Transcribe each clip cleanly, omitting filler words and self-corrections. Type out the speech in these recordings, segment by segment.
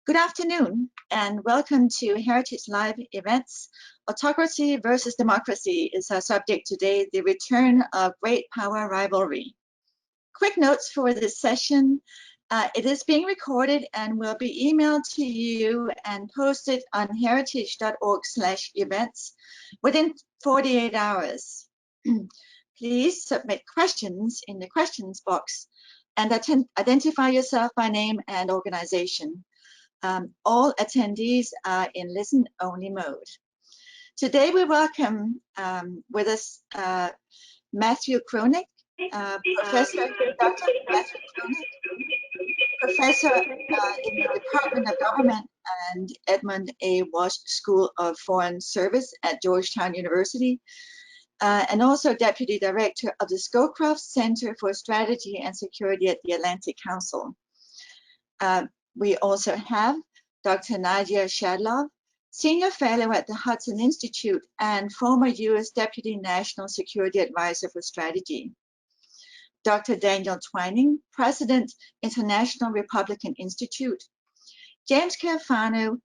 Good afternoon and welcome to Heritage Live events. Autocracy versus democracy is our subject today, the return of great power rivalry. Quick notes for this session. It is being recorded and will be emailed to you and posted on heritage.org/events within 48 hours. Please submit questions in the questions box and identify yourself by name and organization. All attendees are in listen-only mode. Today we welcome with us Matthew Kroenig, Professor Dr. Matthew Kroenig, Professor in the Department of Government and Edmund A. Walsh School of Foreign Service at Georgetown University, and also Deputy Director of the Scowcroft Center for Strategy and Security at the Atlantic Council. We also have Dr. Nadia Shadlov, Senior Fellow at the Hudson Institute and former U.S. Deputy National Security Advisor for Strategy. Dr. Daniel Twining, President, International Republican Institute. James Carafano,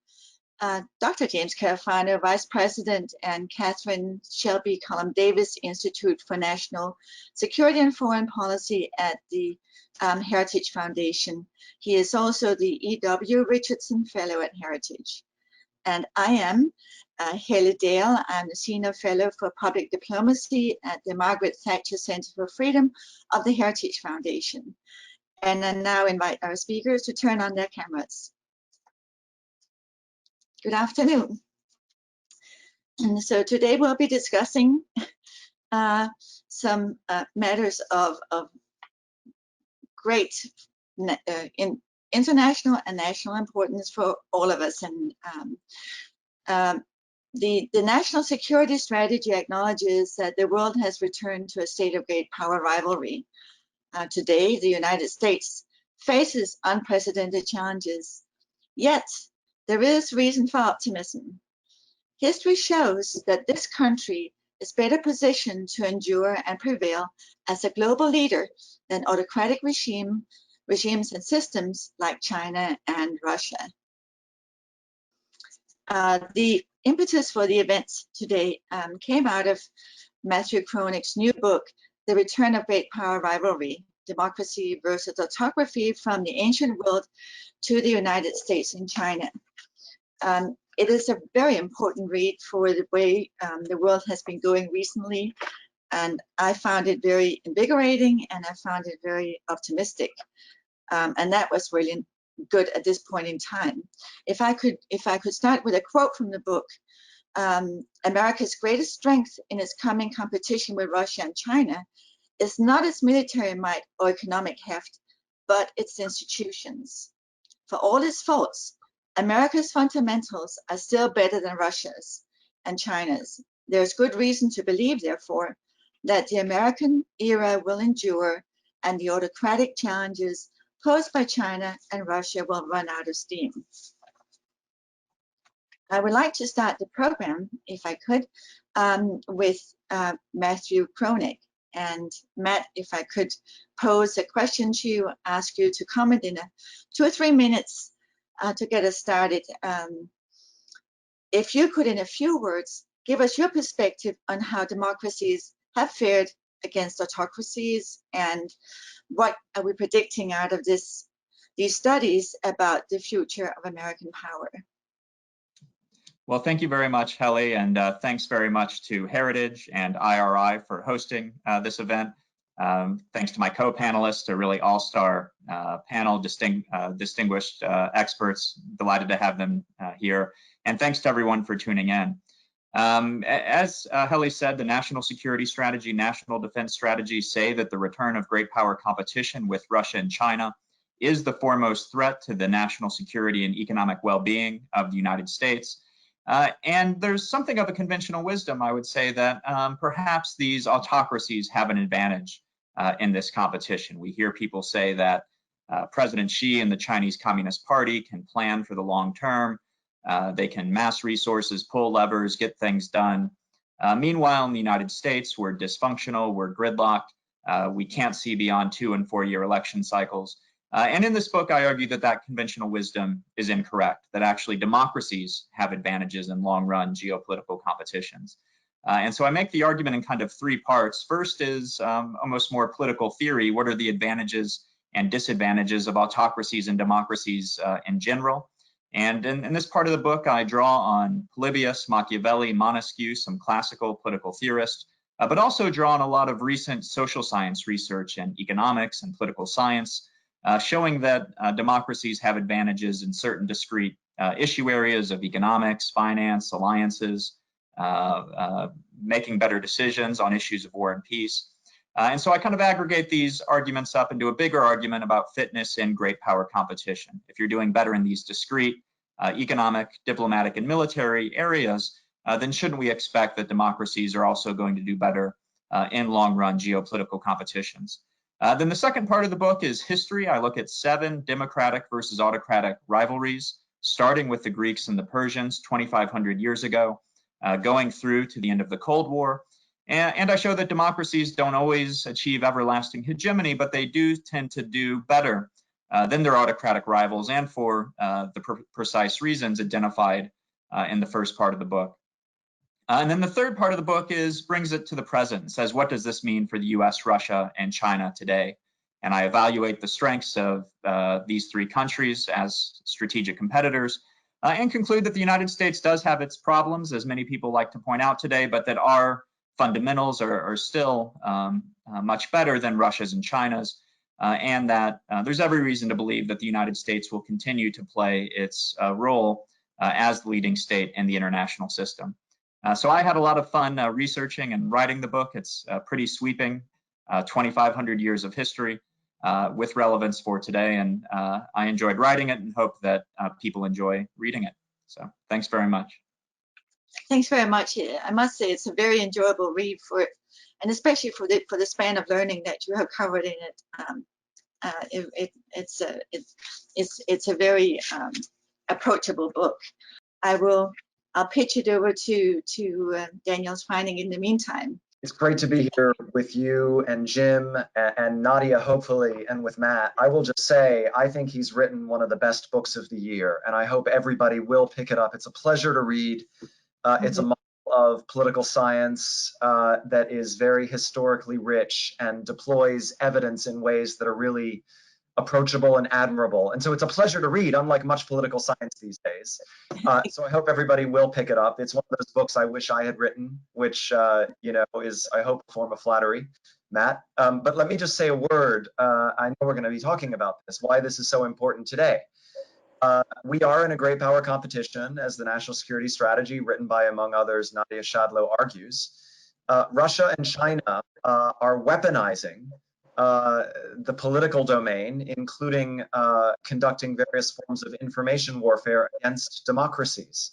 Dr. James Carafano, Vice President, and Catherine Shelby Cullum Davis Institute for National Security and Foreign Policy at the Heritage Foundation. He is also the E.W. Richardson Fellow at Heritage. And I am Haley Dale. I'm the Senior Fellow for Public Diplomacy at the Margaret Thatcher Center for Freedom of the Heritage Foundation. And I now invite our speakers to turn on their cameras. Good afternoon. And so today we'll be discussing some matters of great international and national importance for all of us. And the national security strategy acknowledges that the world has returned to a state of great power rivalry. Today, the United States faces unprecedented challenges, yet there is reason for optimism. History shows that this country is better positioned to endure and prevail as a global leader than autocratic regimes and systems like China and Russia. The impetus for the events today came out of Matthew Kroenig's new book, The Return of Great Power Rivalry, Democracy versus Autocracy from the Ancient World to the United States and China. It is a very important read for the way the world has been going recently, and I found it very invigorating and I found it very optimistic, and that was really good at this point in time. If I could start with a quote from the book, America's greatest strength in its coming competition with Russia and China is not its military might or economic heft, but its institutions. For all its faults, America's fundamentals are still better than Russia's and China's. There's good reason to believe, therefore, that the American era will endure and the autocratic challenges posed by China and Russia will run out of steam. I would like to start the program, if I could, with Matthew Kroenig. And Matt, if I could pose a question to you, ask you to comment in 2 or 3 minutes to get us started. If you could, in a few words, give us your perspective on how democracies have fared against autocracies and what are we predicting out of these studies about the future of American power. Well, thank you very much, Helly, and thanks very much to Heritage and IRI for hosting this event. Thanks to my co-panelists, a really all-star panel, distinguished experts. Delighted to have them here. And thanks to everyone for tuning in. As Helly said, the national security strategy, national defense strategy say that the return of great power competition with Russia and China is the foremost threat to the national security and economic well-being of the United States. And there's something of a conventional wisdom, I would say, that perhaps these autocracies have an advantage in this competition. We hear people say that President Xi and the Chinese Communist Party can plan for the long term. They can mass resources, pull levers, get things done. Meanwhile, in the United States, we're dysfunctional, we're gridlocked. We can't see beyond 2- and 4-year election cycles. And in this book, I argue that that conventional wisdom is incorrect, that actually democracies have advantages in long-run geopolitical competitions. And so I make the argument in kind of three parts. First is almost more political theory. What are the advantages and disadvantages of autocracies and democracies in general? And in this part of the book, I draw on Polybius, Machiavelli, Montesquieu, some classical political theorists, but also draw on a lot of recent social science research and economics and political science, showing that democracies have advantages in certain discrete issue areas of economics, finance, alliances, making better decisions on issues of war and peace. And so I kind of aggregate these arguments up into a bigger argument about fitness in great power competition. If you're doing better in these discrete economic, diplomatic, and military areas, then shouldn't we expect that democracies are also going to do better in long-run geopolitical competitions? Then the second part of the book is history. I look at 7 democratic versus autocratic rivalries, starting with the Greeks and the Persians 2,500 years ago, going through to the end of the Cold War. And I show that democracies don't always achieve everlasting hegemony, but they do tend to do better than their autocratic rivals, and for the precise reasons identified in the first part of the book. And then the third part of the book brings it to the present, says, what does this mean for the US, Russia, and China today? And I evaluate the strengths of these three countries as strategic competitors, and conclude that the United States does have its problems, as many people like to point out today, but that our fundamentals are still much better than Russia's and China's, and that there's every reason to believe that the United States will continue to play its role as the leading state in the international system. So I had a lot of fun researching and writing the book. It's pretty sweeping, 2,500 years of history with relevance for today. And I enjoyed writing it and hope that people enjoy reading it. So thanks very much. Thanks very much. I must say it's a very enjoyable read and especially for the span of learning that you have covered in it. It's a very approachable book. I'll pitch it over to Daniel's finding in the meantime. It's great to be here with you and Jim and Nadia, hopefully, and with Matt. I will just say, I think he's written one of the best books of the year, and I hope everybody will pick it up. It's a pleasure to read. It's a model of political science that is very historically rich and deploys evidence in ways that are really approachable and admirable. And so it's a pleasure to read, unlike much political science these days. So I hope everybody will pick it up. It's one of those books I wish I had written, which is, I hope, a form of flattery, Matt. But let me just say a word. I know we're going to be talking about this, why this is so important today. We are in a great power competition, as the national security strategy written by, among others, Nadia Shadlow argues. Russia and China are weaponizing the political domain, including conducting various forms of information warfare against democracies.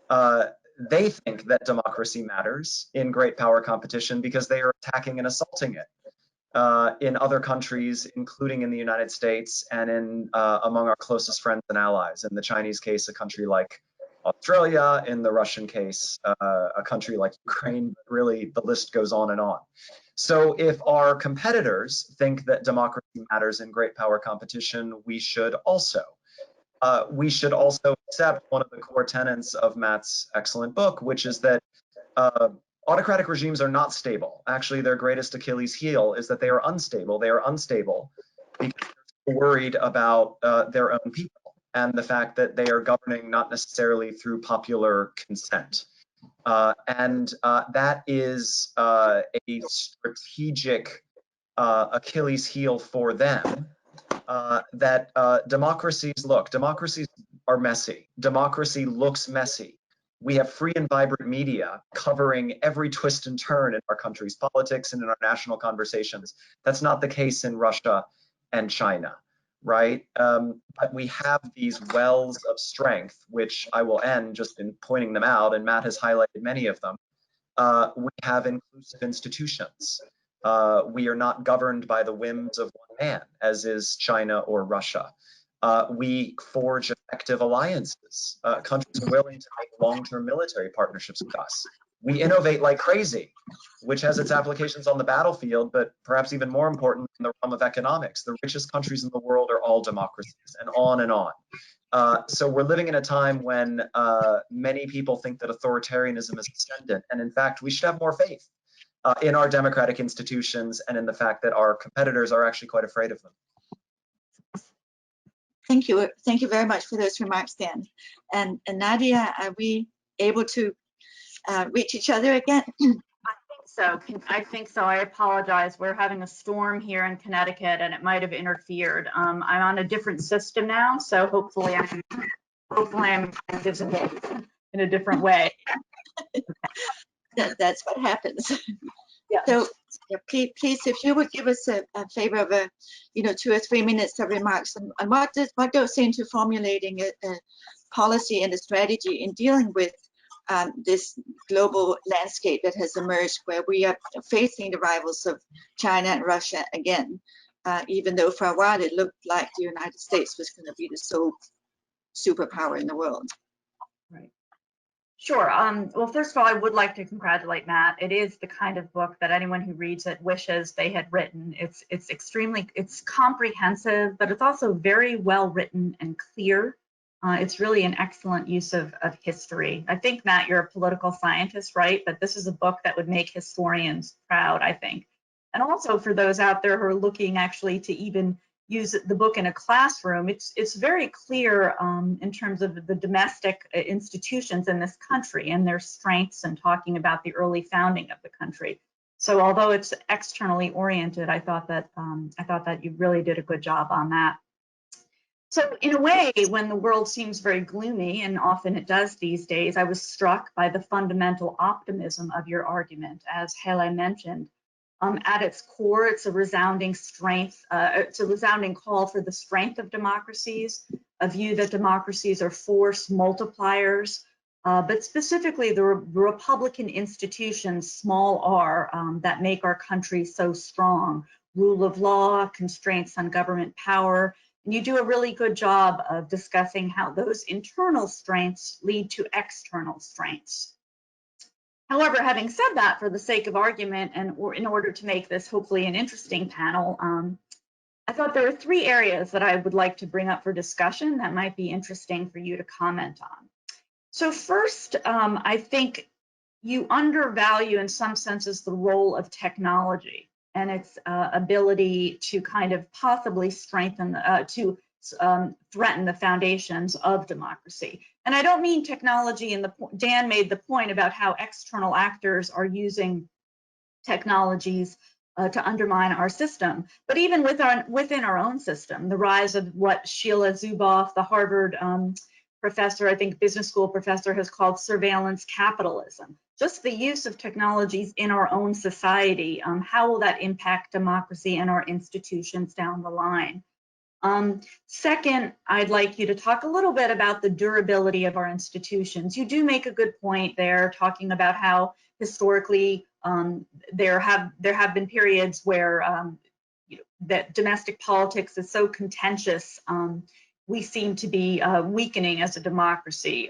They think that democracy matters in great power competition because they are attacking and assaulting it in other countries, including in the United States and in among our closest friends and allies. In the Chinese case, a country like Australia; in the Russian case, a country like Ukraine. But really, the list goes on and on. So if our competitors think that democracy matters in great power competition, we should also. Accept one of the core tenets of Matt's excellent book, which is that autocratic regimes are not stable. Actually, their greatest Achilles heel is that they are unstable. They are unstable because they're worried about their own people and the fact that they are governing not necessarily through popular consent. That is a strategic Achilles heel for them. Democracies are messy. Democracy looks messy. We have free and vibrant media covering every twist and turn in our country's politics and in our national conversations. That's not the case in Russia and China, right? But we have these wells of strength, which I will end just in pointing them out, and Matt has highlighted many of them. We have inclusive institutions. We are not governed by the whims of one man, as is China or Russia. We forge effective alliances. Countries are willing to make long-term military partnerships with us. We innovate like crazy, which has its applications on the battlefield, but perhaps even more important in the realm of economics. The richest countries in the world are all democracies, and on and on. So we're living in a time when many people think that authoritarianism is ascendant, and in fact, we should have more faith in our democratic institutions and in the fact that our competitors are actually quite afraid of them. Thank you. Thank you very much for those remarks, Dan. And Nadia, are we able to reach each other again? I think so. I apologize. We're having a storm here in Connecticut, and it might have interfered. I'm on a different system now, so hopefully I'm visible in a different way. That's what happens. Yeah. So please, if you would give us a favor of 2 or 3 minutes of remarks on what goes into formulating a policy and a strategy in dealing with this global landscape that has emerged, where we are facing the rivals of China and Russia again, even though for a while it looked like the United States was going to be the sole superpower in the world. Right. Sure. Well, first of all, I would like to congratulate Matt. It is the kind of book that anyone who reads it wishes they had written. It's comprehensive, but it's also very well written and clear. It's really an excellent use of history. I think, Matt, you're a political scientist, right? But this is a book that would make historians proud, I think. And also for those out there who are looking actually to even use the book in a classroom, it's very clear in terms of the domestic institutions in this country and their strengths, and talking about the early founding of the country. So although it's externally oriented, I thought that you really did a good job on that. So in a way, when the world seems very gloomy, and often it does these days, I was struck by the fundamental optimism of your argument, as Hele mentioned. At its core, it's a resounding call for the strength of democracies, a view that democracies are force multipliers, but specifically the Republican institutions, small r, that make our country so strong: rule of law, constraints on government power. And you do a really good job of discussing how those internal strengths lead to external strengths. However, having said that, for the sake of argument and in order to make this hopefully an interesting panel, I thought there were 3 areas that I would like to bring up for discussion that might be interesting for you to comment on. So first, I think you undervalue in some senses the role of technology and its ability to kind of possibly strengthen, threaten the foundations of democracy. And I don't mean technology in Dan made the point about how external actors are using technologies to undermine our system, but even within our own system, the rise of what Sheila Zuboff, the Harvard professor, I think business school professor, has called surveillance capitalism. Just the use of technologies in our own society, how will that impact democracy and our institutions down the line? Second, I'd like you to talk a little bit about the durability of our institutions. You do make a good point there, talking about how historically there have been periods where that domestic politics is so contentious, we seem to be weakening as a democracy.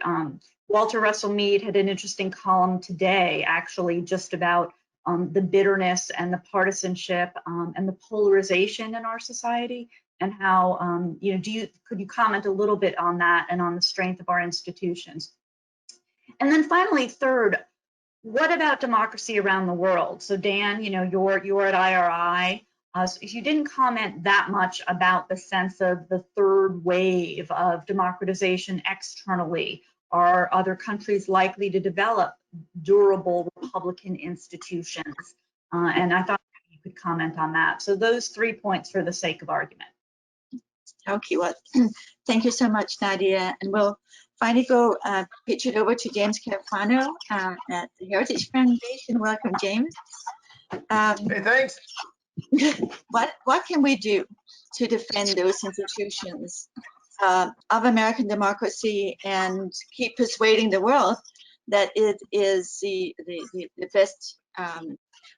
Walter Russell Mead had an interesting column today, actually, just about the bitterness and the partisanship and the polarization in our society, and how could you comment a little bit on that and on the strength of our institutions? And then finally, third, what about democracy around the world? So Dan, you're at IRI. So you didn't comment that much about the sense of the third wave of democratization externally. Are other countries likely to develop durable Republican institutions? And I thought you could comment on that. So those 3 points for the sake of argument. Okay, well, thank you so much, Nadia. And we'll finally go pitch it over to James Carafano at the Heritage Foundation. Welcome, James. Hey, thanks. What can we do to defend those institutions of American democracy and keep persuading the world that it is the best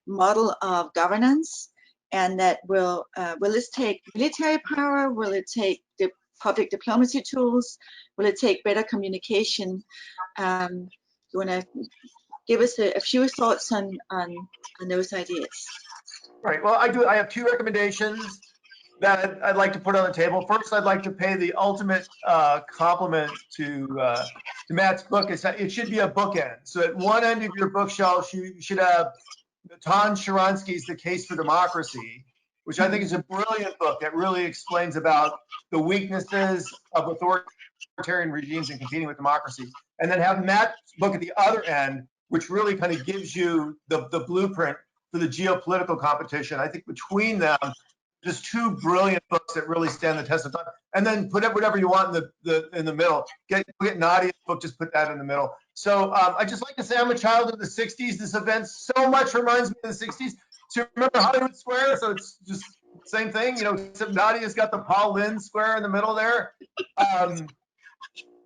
model of governance, and that will it take military power? Will it take the public diplomacy tools? Will it take better communication? You want to give us a few thoughts on those ideas. Right. Well, I have two recommendations that I'd like to put on the table. First, I'd like to pay the ultimate compliment to Matt's book. It should be a bookend. So at one end of your bookshelf, you should have Natan Sharansky's The Case for Democracy, which I think is a brilliant book that really explains about the weaknesses of authoritarian regimes in competing with democracy. And then have Matt's book at the other end, which really kind of gives you the blueprint for the geopolitical competition. I think between them, just two brilliant books that really stand the test of time. And then put up whatever you want in the middle. Get Nadia's book, just put that in the middle. So I just like to say I'm a child of the 60s. This event so much reminds me of the 60s. So remember Hollywood Square? So it's just same thing, you know, except Nadia's got the Paul Lynde Square in the middle there.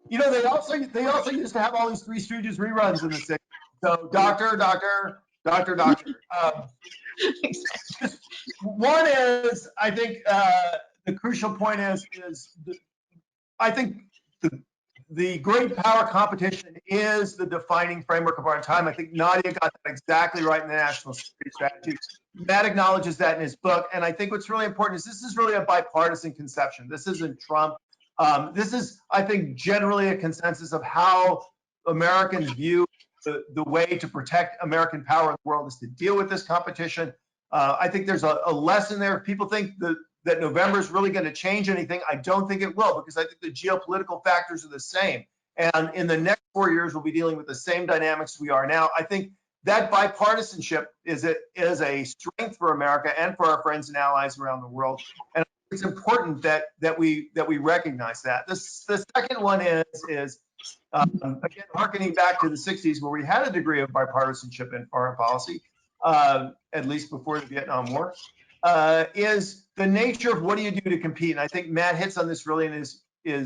You know, they also used to have all these Three Stooges reruns in the 60s. So doctor. One is, I think the crucial point I think the great power competition is the defining framework of our time. I think Nadia got that exactly right in the national security strategy. Matt acknowledges that in his book. And I think what's really important is this is really a bipartisan conception. This isn't Trump. This is, I think, generally a consensus of how Americans view the way to protect American power in the world is to deal with this competition. I think there's a lesson there. If people think that November is really going to change anything, I don't think it will, because I think the geopolitical factors are the same. And in the next 4 years, we'll be dealing with the same dynamics we are now. I think that bipartisanship is a strength for America and for our friends and allies around the world. And it's important that we recognize that. The second one is again, harkening back to the 60s, where we had a degree of bipartisanship in foreign policy, at least before the Vietnam War, is the nature of what do you do to compete. And I think Matt hits on this really in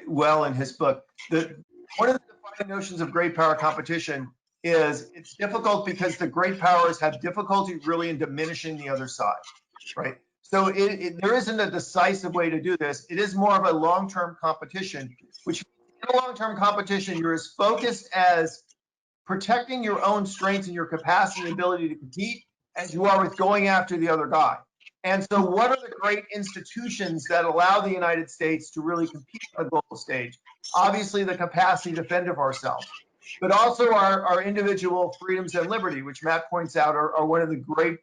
well in his book. One of the defining notions of great power competition is it's difficult because the great powers have difficulty really in diminishing the other side, right? So there isn't a decisive way to do this. It is more of a long-term competition, which in a long-term competition, you're as focused as protecting your own strengths and your capacity and ability to compete as you are with going after the other guy. And so what are the great institutions that allow the United States to really compete on the global stage? Obviously, the capacity to defend of ourselves, but also our individual freedoms and liberty, which Matt points out are one of the great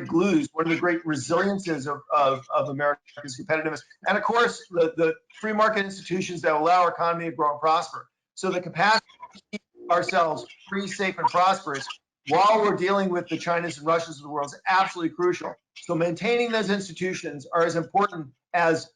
glues, one of the great resiliences of America's competitiveness. And of course, the free market institutions that allow our economy to grow and prosper. So the capacity to keep ourselves free, safe, and prosperous while we're dealing with the Chinas and Russias of the world is absolutely crucial. So maintaining those institutions are as important as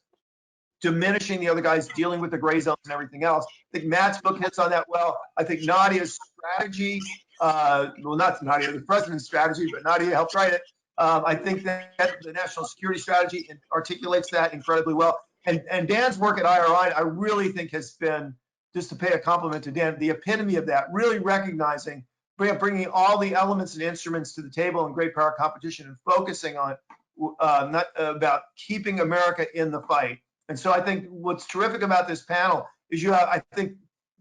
diminishing the other guys, dealing with the gray zones and everything else. I think Matt's book hits on that well. I think Nadia's strategy, well, not Nadia, the president's strategy, but Nadia helped write it. I think that the national security strategy articulates that incredibly well. And Dan's work at IRI, I really think has been, just to pay a compliment to Dan, the epitome of that, really recognizing, bringing all the elements and instruments to the table in great power competition and focusing on not about keeping America in the fight. And so I think what's terrific about this panel is you have, I think,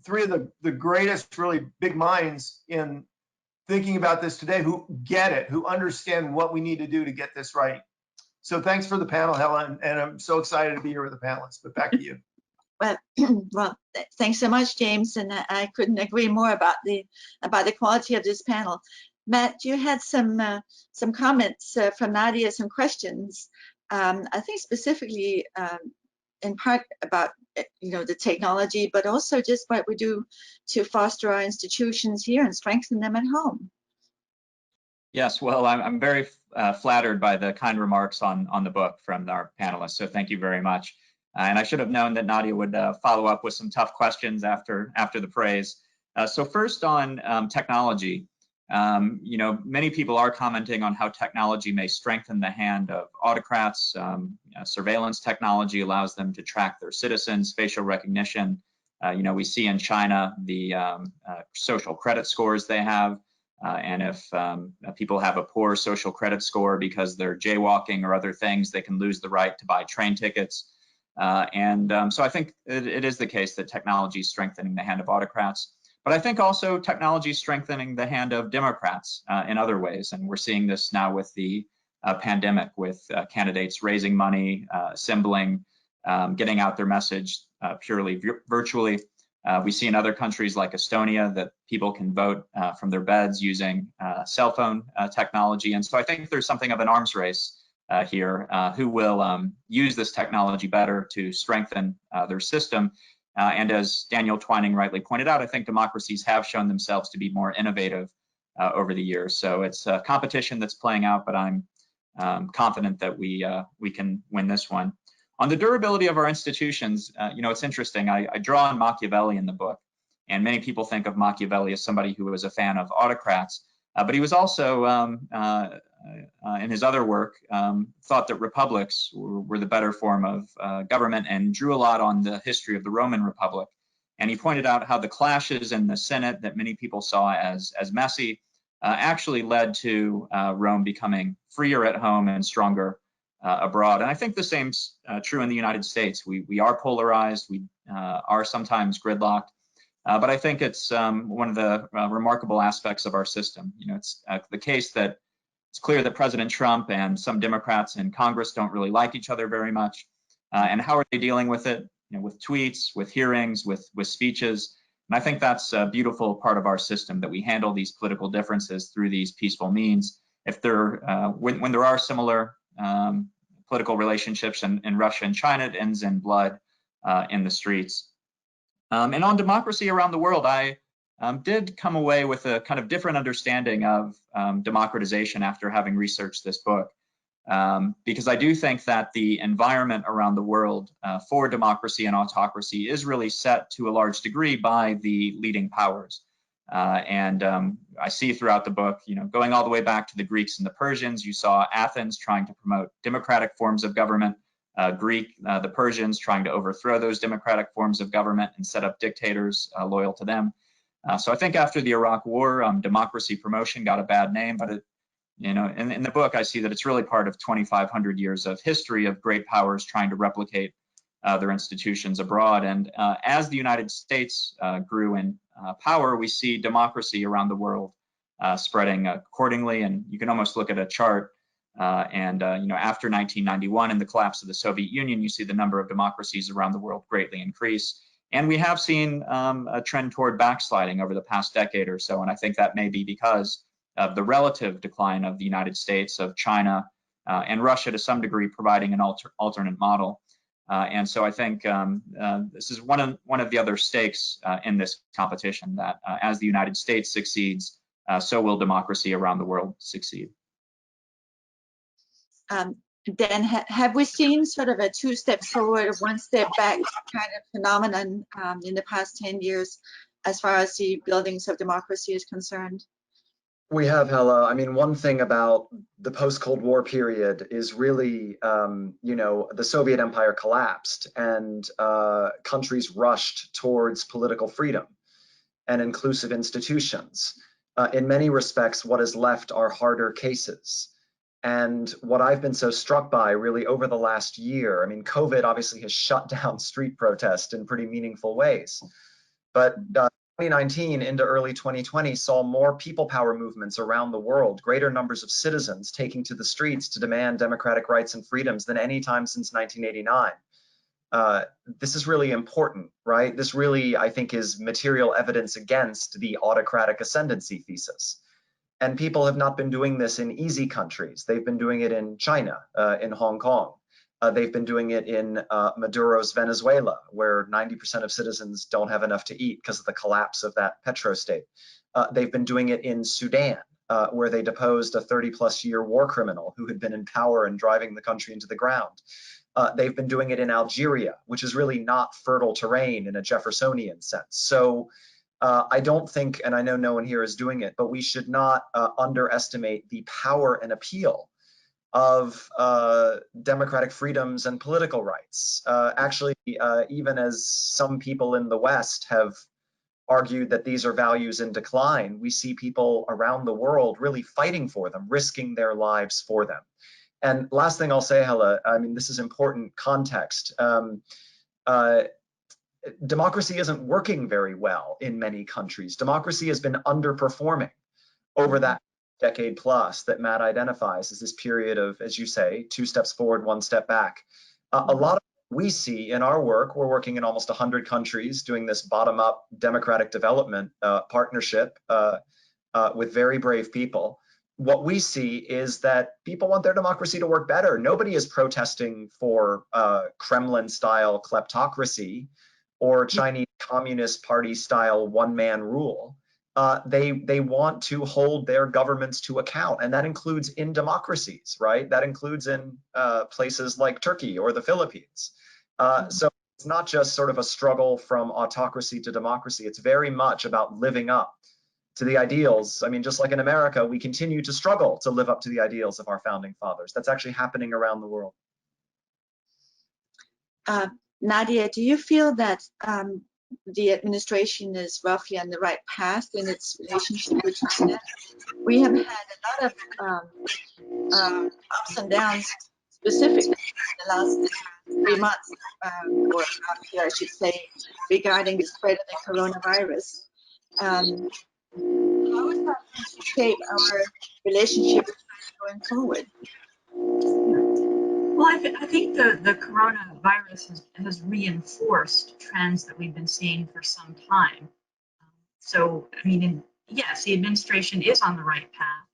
three of the greatest really big minds in thinking about this today who get it, who understand what we need to do to get this right. So thanks for the panel, Helen, and I'm so excited to be here with the panelists, but back to you. Well, thanks so much, James, and I couldn't agree more about the quality of this panel. Matt, you had some comments from Nadia, some questions. I think specifically in part about the technology, but also just what we do to foster our institutions here and strengthen them at home. Yes, well, I'm very flattered by the kind remarks on the book from our panelists, so thank you very much. And I should have known that Nadia would follow up with some tough questions after the praise. So first on technology, many people are commenting on how technology may strengthen the hand of autocrats. Surveillance technology allows them to track their citizens, facial recognition. We see in China the social credit scores they have. And if people have a poor social credit score because they're jaywalking or other things, they can lose the right to buy train tickets. So I think it is the case that technology is strengthening the hand of autocrats. But I think also technology is strengthening the hand of Democrats in other ways. And we're seeing this now with the pandemic, with candidates raising money, assembling, getting out their message purely virtually. We see in other countries like Estonia that people can vote from their beds using cell phone technology. And so I think there's something of an arms race here. Who will use this technology better to strengthen their system? And as Daniel Twining rightly pointed out, I think democracies have shown themselves to be more innovative over the years. So it's a competition that's playing out, but I'm confident that we can win this one. On the durability of our institutions, it's interesting. I draw on Machiavelli in the book, and many people think of Machiavelli as somebody who was a fan of autocrats, but he was also, in his other work, thought that republics were the better form of government, and drew a lot on the history of the Roman Republic. And he pointed out how the clashes in the Senate that many people saw as messy actually led to Rome becoming freer at home and stronger abroad. And I think the same's true in the United States. We are polarized, we are sometimes gridlocked, but I think it's one of the remarkable aspects of our system. It's the case that it's clear that President Trump and some Democrats in Congress don't really like each other very much. And how are they dealing with it? With tweets, with hearings, with speeches. And I think that's a beautiful part of our system, that we handle these political differences through these peaceful means. If when there are similar political relationships in Russia and China, it ends in blood in the streets. And on democracy around the world, I did come away with a kind of different understanding of democratization after having researched this book, because I do think that the environment around the world for democracy and autocracy is really set to a large degree by the leading powers. And I see throughout the book, going all the way back to the Greeks and the Persians, you saw Athens trying to promote democratic forms of government, the Persians trying to overthrow those democratic forms of government and set up dictators loyal to them. So I think after the Iraq War, democracy promotion got a bad name, but in the book, I see that it's really part of 2,500 years of history of great powers trying to replicate their institutions abroad. And as the United States grew in power, we see democracy around the world spreading accordingly. And you can almost look at a chart after 1991 and the collapse of the Soviet Union, you see the number of democracies around the world greatly increase. And we have seen a trend toward backsliding over the past decade or so. And I think that may be because of the relative decline of the United States, of China, and Russia to some degree providing an alternate model. And so I think this is one of the other stakes in this competition, that as the United States succeeds, so will democracy around the world succeed. Dan, have we seen sort of a 2 steps forward, 1 step back kind of phenomenon in the past 10 years as far as the buildings of democracy is concerned? We have, Hella. I mean, one thing about the post-Cold War period is really, the Soviet Empire collapsed and countries rushed towards political freedom and inclusive institutions. In many respects, what is left are harder cases. And what I've been so struck by really over the last year, I mean, COVID obviously has shut down street protest in pretty meaningful ways, but 2019 into early 2020 saw more people power movements around the world, greater numbers of citizens taking to the streets to demand democratic rights and freedoms than any time since 1989. This is really important, right? This really, I think, is material evidence against the autocratic ascendancy thesis. And people have not been doing this in easy countries. They've been doing it in China, in Hong Kong. They've been doing it in Maduro's Venezuela, where 90% of citizens don't have enough to eat because of the collapse of that petrostate. They've been doing it in Sudan, where they deposed a 30-plus-year war criminal who had been in power and driving the country into the ground. They've been doing it in Algeria, which is really not fertile terrain in a Jeffersonian sense. So I don't think, and I know no one here is doing it, but we should not underestimate the power and appeal of democratic freedoms and political rights. Actually, even as some people in the West have argued that these are values in decline, we see people around the world really fighting for them, risking their lives for them. And last thing I'll say, Hella, I mean, this is important context. democracy isn't working very well in many countries. Democracy has been underperforming over that decade plus that Matt identifies as this period of, as you say, 2 steps forward, 1 step back. A lot of we see in our work, we're working in almost 100 countries doing this bottom-up democratic development partnership with very brave people. What we see is that people want their democracy to work better. Nobody is protesting for Kremlin-style kleptocracy or Chinese Communist Party-style one-man rule. They want to hold their governments to account, and that includes in democracies, right? That includes in places like Turkey or the Philippines. So it's not just sort of a struggle from autocracy to democracy. It's very much about living up to the ideals. I mean, just like in America, we continue to struggle to live up to the ideals of our founding fathers. That's actually happening around the world. Nadia, do you feel that the administration is roughly on the right path in its relationship with China? We have had a lot of ups and downs, specifically in the last 3 months, or half year, I should say, regarding the spread of the coronavirus. How is that going to shape our relationship with China going forward? Well, I think the coronavirus has reinforced trends that we've been seeing for some time. So, I mean, yes, the administration is on the right path.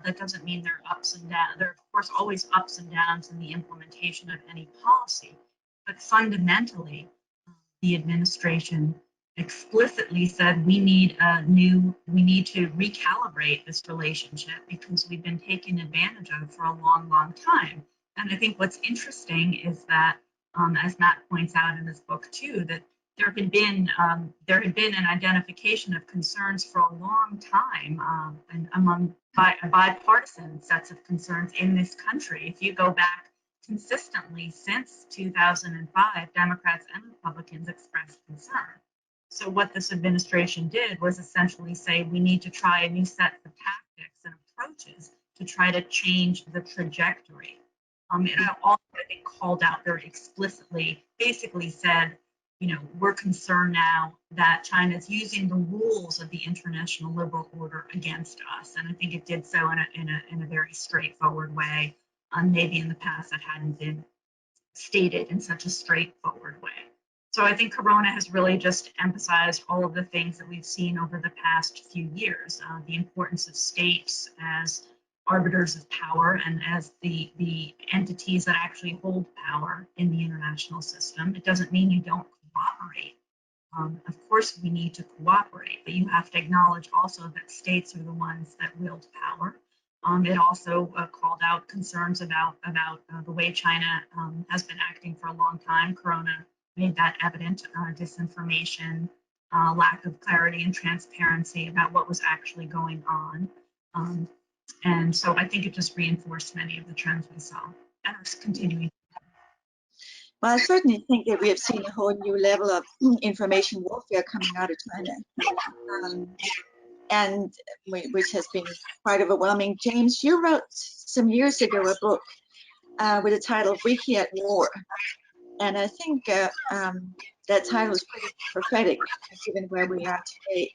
That doesn't mean there are ups and downs. There are, of course, always ups and downs in the implementation of any policy. But fundamentally, the administration explicitly said we need to recalibrate this relationship because we've been taken advantage of for a long, long time. And I think what's interesting is that, as Matt points out in his book too, that there had been an identification of concerns for a long time and among bipartisan sets of concerns in this country. If you go back consistently since 2005, Democrats and Republicans expressed concern. So what this administration did was essentially say we need to try a new set of tactics and approaches to try to change the trajectory. It also, I think, called out very explicitly, basically said, you know, we're concerned now that China is using the rules of the international liberal order against us, and I think it did so in a very straightforward way. Maybe in the past that hadn't been stated in such a straightforward way. So I think Corona has really just emphasized all of the things that we've seen over the past few years, the importance of states as arbiters of power and as the entities that actually hold power in the international system. It doesn't mean you don't cooperate. Of course, we need to cooperate, but you have to acknowledge also that states are the ones that wield power. It also called out concerns about the way China has been acting for a long time. Corona made that evident, disinformation, lack of clarity and transparency about what was actually going on. And so I think it just reinforced many of the trends we saw and are continuing. Well, I certainly think that we have seen a whole new level of information warfare coming out of China, and which has been quite overwhelming. James, you wrote some years ago a book with the title "Wiki at War," and I think that title is pretty prophetic given where we are today.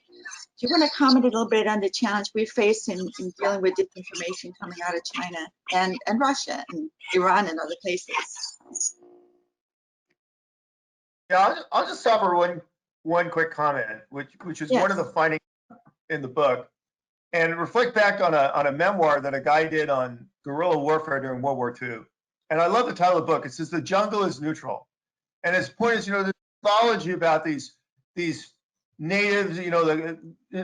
Do you want to comment a little bit on the challenge we face in dealing with disinformation coming out of China and Russia and Iran and other places? Yeah, I'll just offer one quick comment, which is one of the findings in the book, and reflect back on a memoir that a guy did on guerrilla warfare during World War II. And I love the title of the book. It says "The Jungle is Neutral," and his point is, the mythology about these natives,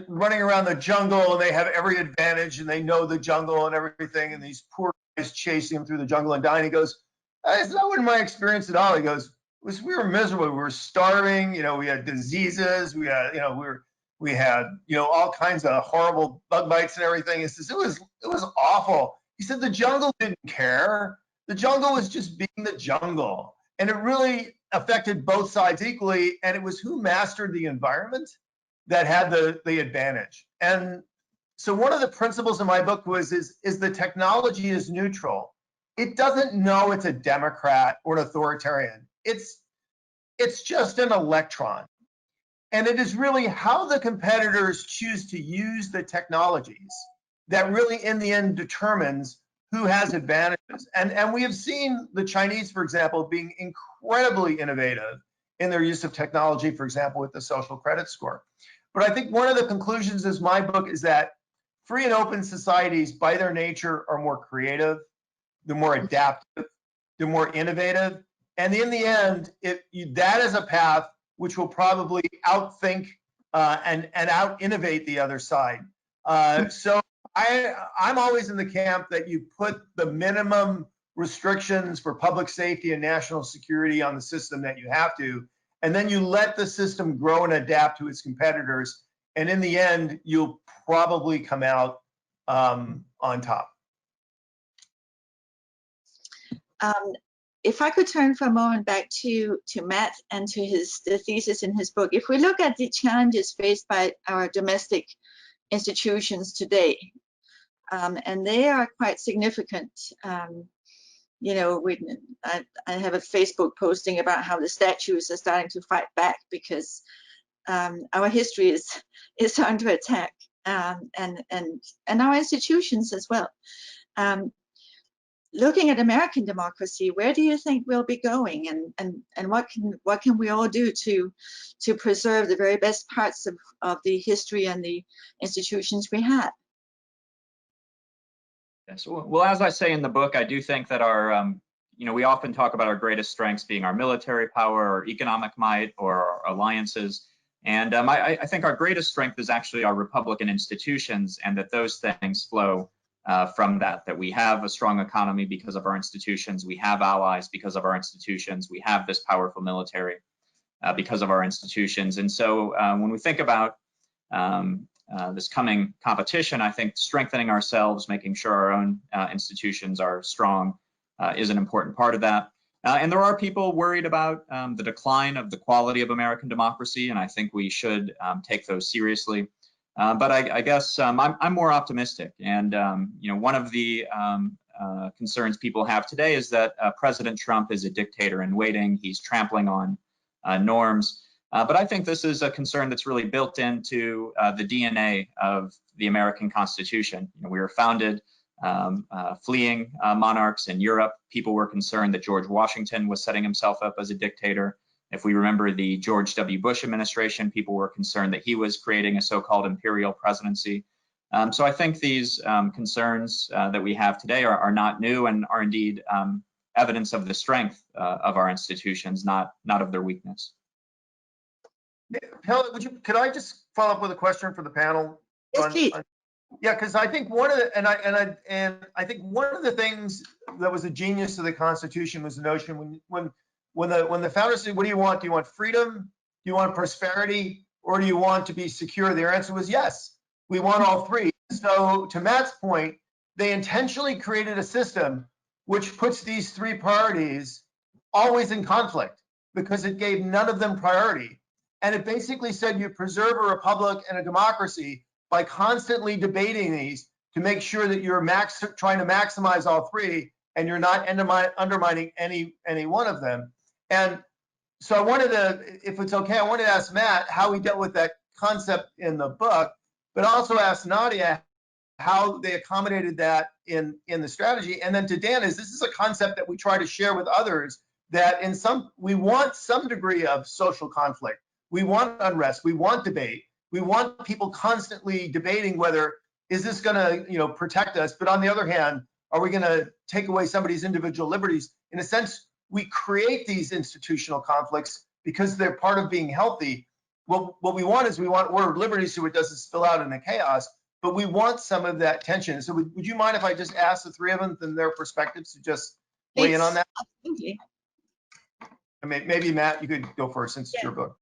running around the jungle and they have every advantage and they know the jungle and everything, and these poor guys chasing them through the jungle and dying. He goes, "It's not my experience at all." He goes, we were miserable. We were starving. We had diseases. We had, we had, all kinds of horrible bug bites and everything. He says it was awful. He said the jungle didn't care. The jungle was just being the jungle, and it really affected both sides equally. And it was who mastered the environment that had the advantage. And so one of the principles in my book is the technology is neutral. It doesn't know it's a Democrat or an authoritarian. it's just an electron. And it is really how the competitors choose to use the technologies that really in the end determines who has advantages. And we have seen the Chinese, for example, being incredibly innovative in their use of technology, for example, with the social credit score. But I think one of the conclusions of my book is that free and open societies by their nature are more creative, they're more adaptive, they're more innovative. And in the end, that is a path which will probably outthink and out-innovate the other side. So I'm always in the camp that you put the minimum restrictions for public safety and national security on the system that you have to, and then you let the system grow and adapt to its competitors. And in the end, you'll probably come out on top. If I could turn for a moment back to Matt and to the thesis in his book. If we look at the challenges faced by our domestic institutions today, and they are quite significant. You know, I have a Facebook posting about how the statues are starting to fight back because our history is under attack, and our institutions as well. Looking at American democracy, where do you think we'll be going, and what can we all do to preserve the very best parts of the history and the institutions we have? Yes. Well, as I say in the book, I do think that our, we often talk about our greatest strengths being our military power or economic might or our alliances. And I think our greatest strength is actually our Republican institutions, and that those things flow from that we have a strong economy because of our institutions, we have allies because of our institutions, we have this powerful military because of our institutions. And so when we think about this coming competition, I think strengthening ourselves, making sure our own institutions are strong is an important part of that. And there are people worried about the decline of the quality of American democracy, and I think we should take those seriously. But I guess I'm more optimistic. And one of the concerns people have today is that President Trump is a dictator in waiting. He's trampling on norms. But I think this is a concern that's really built into the DNA of the American Constitution. We were founded fleeing monarchs in Europe. People were concerned that George Washington was setting himself up as a dictator. If we remember the George W. Bush administration, people were concerned that he was creating a so-called imperial presidency. So I think these concerns that we have today are not new and are indeed evidence of the strength of our institutions, not of their weakness. Helen, could I just follow up with a question for the panel? Yes, please. Yeah, because I think one of the I think one of the things that was a genius of the Constitution was the notion when the founders said, "What do you want? Do you want freedom? Do you want prosperity? Or do you want to be secure?" Their answer was yes. We want all three. So to Matt's point, they intentionally created a system which puts these three priorities always in conflict because it gave none of them priority. And it basically said you preserve a republic and a democracy by constantly debating these to make sure that you're trying to maximize all three and you're not undermining any one of them. And so I wanted to, if it's okay, I wanted to ask Matt how he dealt with that concept in the book, but also ask Nadia how they accommodated that in the strategy. And then to Dan, this is a concept that we try to share with others, that we want some degree of social conflict. We want unrest, we want debate, we want people constantly debating whether is this going to protect us, but on the other hand, are we going to take away somebody's individual liberties? In a sense, we create these institutional conflicts because they're part of being healthy. Well, what we want is we want order of liberty so it doesn't spill out into chaos, but we want some of that tension. So would you mind if I just ask the three of them and their perspectives to just weigh in on that? Absolutely. Maybe Matt, you could go first since it's your book.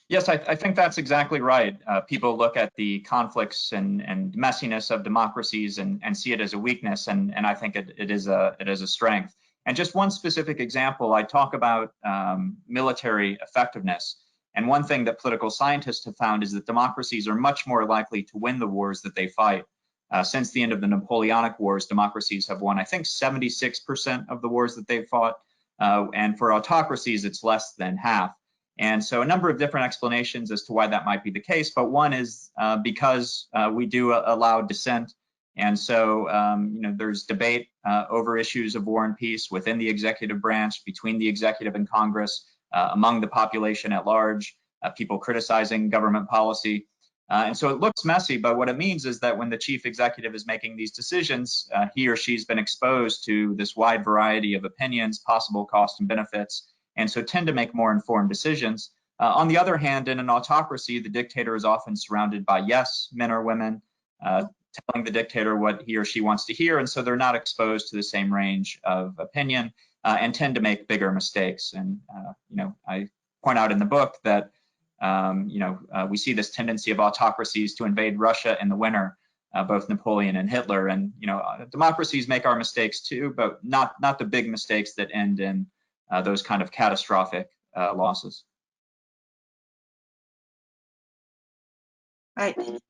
Yes, I think that's exactly right. People look at the conflicts and messiness of democracies and see it as a weakness, and I think it is a strength. And just one specific example, I talk about military effectiveness. And one thing that political scientists have found is that democracies are much more likely to win the wars that they fight. Since the end of the Napoleonic Wars, democracies have won, I think, 76% of the wars that they've fought. and for autocracies, it's less than half. And so a number of different explanations as to why that might be the case, but one is because we do allow dissent. And so, there's debate over issues of war and peace within the executive branch, between the executive and Congress, among the population at large, people criticizing government policy. And so it looks messy, but what it means is that when the chief executive is making these decisions, he or she's been exposed to this wide variety of opinions, possible costs and benefits, and so tend to make more informed decisions. On the other hand, in an autocracy, the dictator is often surrounded by yes men or women, telling the dictator what he or she wants to hear, and so they're not exposed to the same range of opinion and tend to make bigger mistakes. And I point out in the book that we see this tendency of autocracies to invade Russia in the winter, both Napoleon and Hitler. And democracies make our mistakes too, but not the big mistakes that end in those kind of catastrophic losses. Right. Thank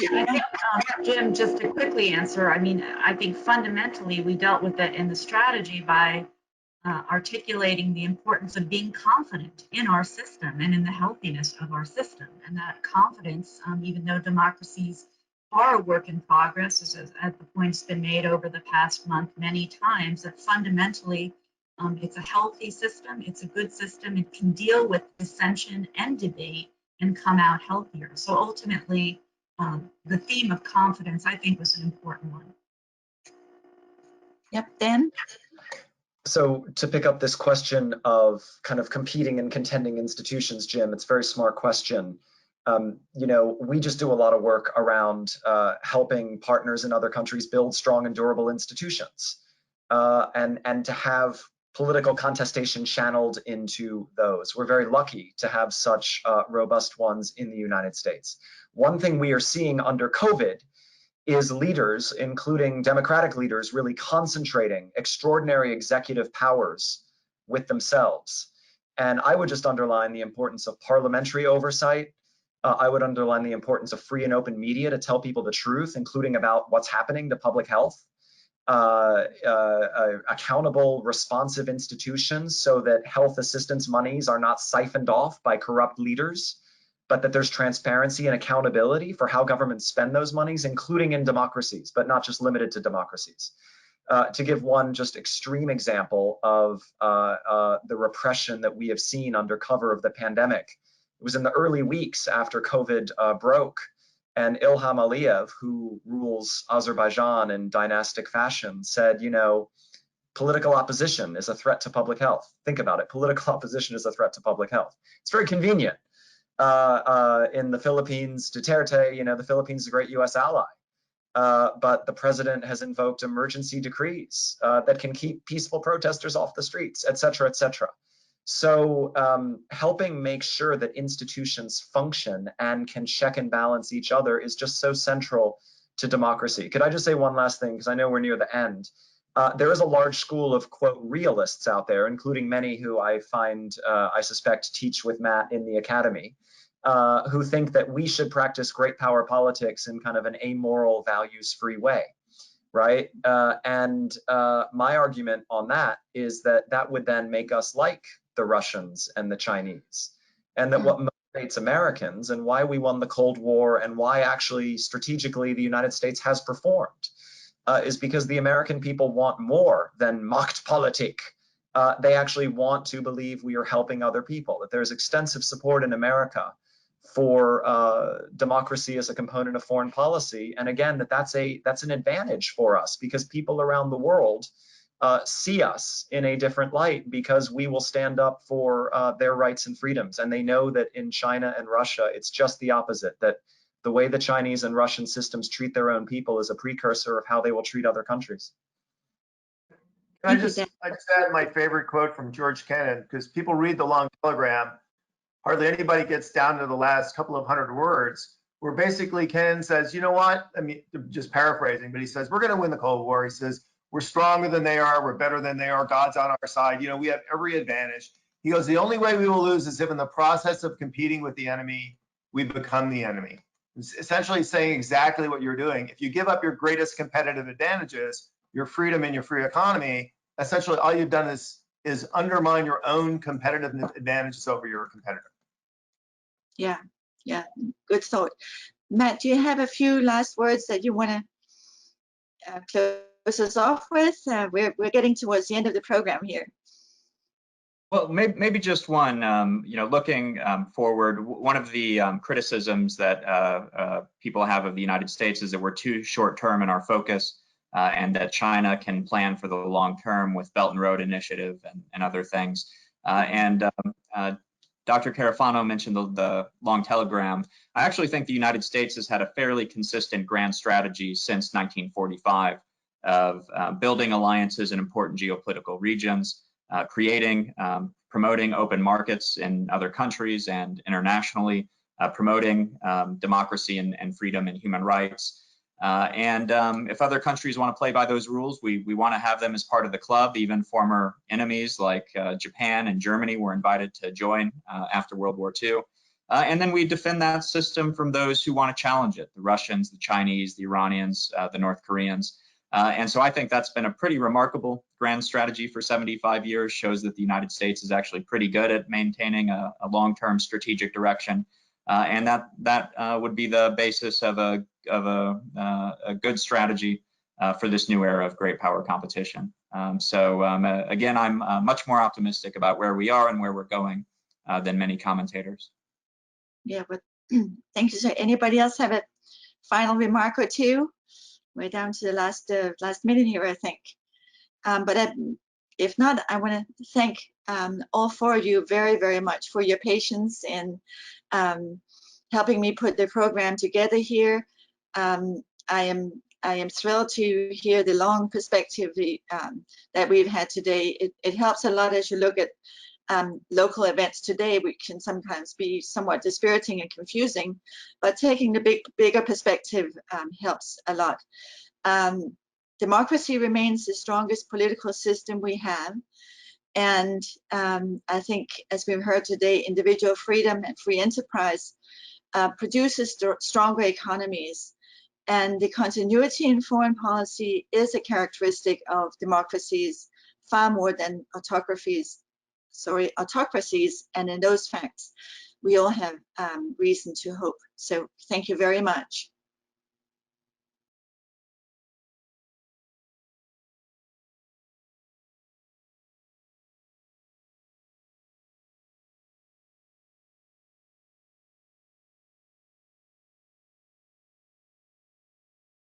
you. I think, Jim, just to quickly answer, I think fundamentally we dealt with it in the strategy by articulating the importance of being confident in our system and in the healthiness of our system. And that confidence, even though democracies are a work in progress, as the point's been made over the past month many times, that fundamentally it's a healthy system, it's a good system, it can deal with dissension and debate and come out healthier. So ultimately, the theme of confidence, I think, was an important one. Yep, Dan? So to pick up this question of kind of competing and contending institutions, Jim, it's a very smart question. We just do a lot of work around helping partners in other countries build strong and durable institutions, and to have political contestation channeled into those. We're very lucky to have such robust ones in the United States. One thing we are seeing under COVID is leaders, including Democratic leaders, really concentrating extraordinary executive powers with themselves. And I would just underline the importance of parliamentary oversight. I would underline the importance of free and open media to tell people the truth, including about what's happening to public health. Accountable, responsive institutions so that health assistance monies are not siphoned off by corrupt leaders, but that there's transparency and accountability for how governments spend those monies, including in democracies, but not just limited to democracies. To give one just extreme example of the repression that we have seen under cover of the pandemic, it was in the early weeks after COVID broke, and Ilham Aliyev, who rules Azerbaijan in dynastic fashion, said, political opposition is a threat to public health. Think about it. Political opposition is a threat to public health. It's very convenient. In the Philippines, Duterte, the Philippines is a great US ally. But the president has invoked emergency decrees that can keep peaceful protesters off the streets, et cetera, et cetera. So helping make sure that institutions function and can check and balance each other is just so central to democracy. Could I just say one last thing, because I know we're near the end. There is a large school of, quote, realists out there, including many who I suspect teach with Matt in the academy, who think that we should practice great power politics in kind of an amoral, values-free way, right? And my argument on that is that would then make us like the Russians and the Chinese, and that what motivates Americans and why we won the Cold War and why actually strategically the United States has performed is because the American people want more than Machtpolitik. They actually want to believe we are helping other people, that there's extensive support in America for democracy as a component of foreign policy. And again, that's an advantage for us because people around the world see us in a different light because we will stand up for their rights and freedoms. And they know that in China and Russia, it's just the opposite, that the way the Chinese and Russian systems treat their own people is a precursor of how they will treat other countries. Can I just add my favorite quote from George Kennan, because people read the long telegram, hardly anybody gets down to the last couple of hundred words, where basically Kennan says, you know what, just paraphrasing, but he says, we're gonna win the Cold War. He says, we're stronger than they are, we're better than they are, God's on our side, we have every advantage. He goes, the only way we will lose is if in the process of competing with the enemy, we become the enemy. It's essentially saying exactly what you're doing. If you give up your greatest competitive advantages, your freedom and your free economy, essentially all you've done is is undermine your own competitive advantages over your competitor. Yeah, yeah, good thought. Matt, do you have a few last words that you want to close us off with? We're getting towards the end of the program here. Well, maybe just one, looking forward, one of the criticisms that people have of the United States is that we're too short-term in our focus, and that China can plan for the long term with Belt and Road Initiative and other things. Dr. Carafano mentioned the long telegram. I actually think the United States has had a fairly consistent grand strategy since 1945 of building alliances in important geopolitical regions, promoting open markets in other countries and internationally, promoting democracy and freedom and human rights. If other countries want to play by those rules, we want to have them as part of the club. Even former enemies like Japan and Germany were invited to join after World War II. And then we defend that system from those who want to challenge it, the Russians, the Chinese, the Iranians, the North Koreans. And so I think that's been a pretty remarkable grand strategy for 75 years, shows that the United States is actually pretty good at maintaining a long-term strategic direction. And that would be the basis of a good strategy for this new era of great power competition. Again, I'm much more optimistic about where we are and where we're going than many commentators. Yeah, but thank you, sir. Anybody else have a final remark or two? We're down to the last minute here, I think. If not, I want to thank all four of you very, very much for your patience in helping me put the program together here. I am thrilled to hear the long perspective that we've had today. It helps a lot as you look at local events today, which can sometimes be somewhat dispiriting and confusing, but taking the bigger perspective helps a lot. Democracy remains the strongest political system we have. And I think, as we've heard today, individual freedom and free enterprise produces stronger economies. And the continuity in foreign policy is a characteristic of democracies far more than autocracies. And in those facts, we all have reason to hope. So thank you very much.